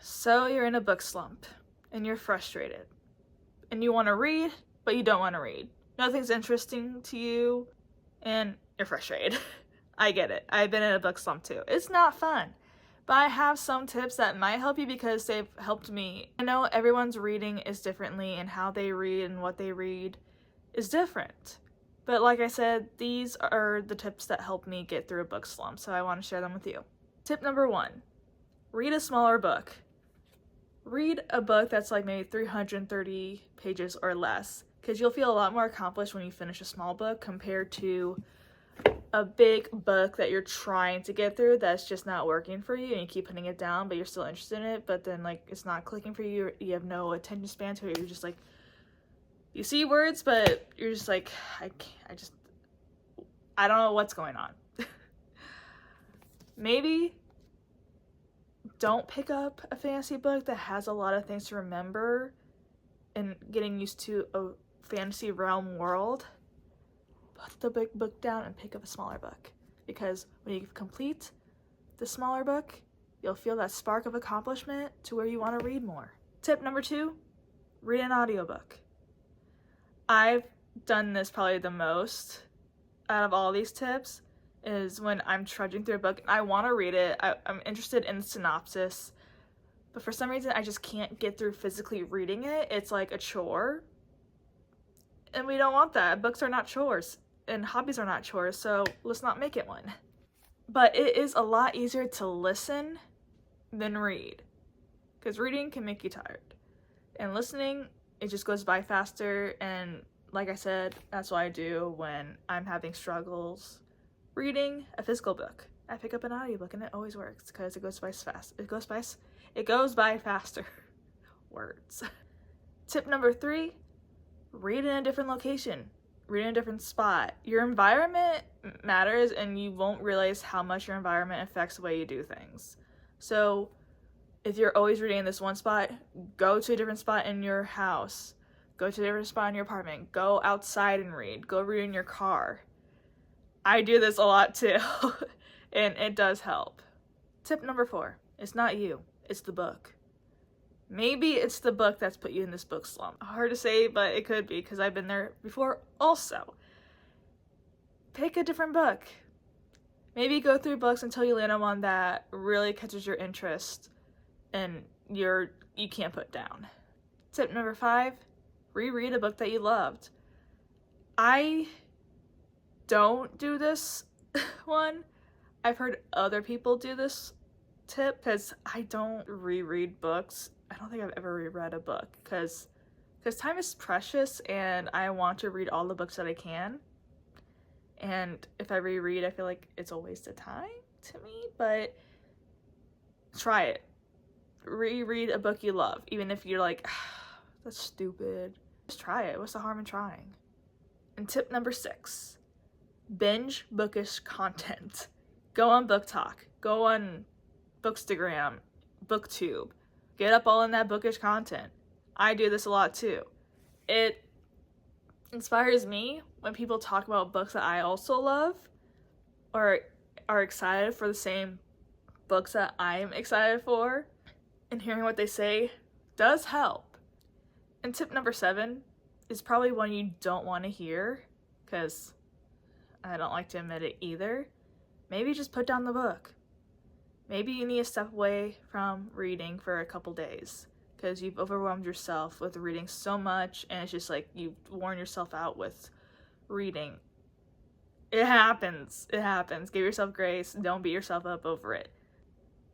So you're in a book slump and you're frustrated and you want to read, but you don't want to read. Nothing's interesting to you and you're frustrated. I get it. I've been in a book slump too. It's not fun, but I have some tips that might help you because they've helped me. I know everyone's reading is differently and how they read and what they read is different. But like I said, these are the tips that help me get through a book slump, so I want to share them with you. Tip number 1, read a smaller book. Read a book that's like maybe 330 pages or less, because you'll feel a lot more accomplished when you finish a small book compared to a big book that you're trying to get through that's just not working for you and you keep putting it down, but you're still interested in it, but then like it's not clicking for you, you have no attention span to it, you're just like, you see words, but you're just like, I don't know what's going on. Maybe don't pick up a fantasy book that has a lot of things to remember and getting used to a fantasy realm world. Put the big book down and pick up a smaller book, because when you complete the smaller book, you'll feel that spark of accomplishment to where you want to read more. Tip number 2, read an audiobook. I've done this probably the most out of all these tips, is when I'm trudging through a book and I want to read it, I'm interested in the synopsis, but for some reason I just can't get through physically reading it. It's like a chore, and we don't want that. Books are not chores, and hobbies are not chores, so let's not make it one. But it is a lot easier to listen than read, because reading can make you tired, and listening, it just goes by faster. And like I said, that's what I do when I'm having struggles reading a physical book. I pick up an audiobook and it always works because it goes by fast. It goes by faster. Words. Tip number 3, read in a different location. Read in a different spot. Your environment matters, and you won't realize how much your environment affects the way you do things. So if you're always reading in this one spot, go to a different spot in your house. Go to a different spot in your apartment. Go outside and read. Go read in your car. I do this a lot too, and it does help. Tip number 4, it's not you, it's the book. Maybe it's the book that's put you in this book slump. Hard to say, but it could be, because I've been there before also. Pick a different book. Maybe go through books until you land on one that really catches your interest and you can't put down. Tip number 5, reread a book that you loved. I don't do this one. I've heard other people do this tip, because I don't reread books. I don't think I've ever reread a book, because time is precious and I want to read all the books that I can. And if I reread, I feel like it's a waste of time to me, but try it. Reread a book you love, even if you're like, that's stupid. Just try it. What's the harm in trying? And tip number 6, binge bookish content. Go on BookTok. Go on Bookstagram, booktube. Get up all in that bookish content. I do this a lot too. It inspires me when people talk about books that I also love, or are excited for the same books that I'm excited for, and hearing what they say does help. And tip number 7 is probably one you don't want to hear, because I don't like to admit it either. Maybe just put down the book. Maybe you need to step away from reading for a couple days, because you've overwhelmed yourself with reading so much, and it's just like you've worn yourself out with reading. It happens. It happens. Give yourself grace. Don't beat yourself up over it.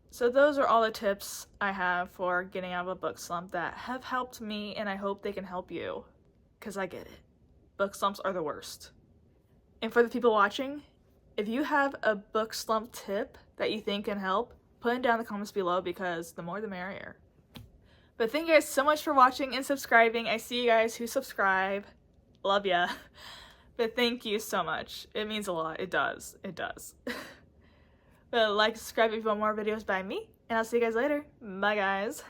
So those are all the tips I have for getting out of a book slump that have helped me, and I hope they can help you, because I get it. Book slumps are the worst. And for the people watching, if you have a book slump tip that you think can help, put it down in the comments below, because the more the merrier. But thank you guys so much for watching and subscribing. I see you guys who subscribe. Love ya. But thank you so much. It means a lot. It does. It does. But like, subscribe if you want more videos by me, and I'll see you guys later. Bye guys.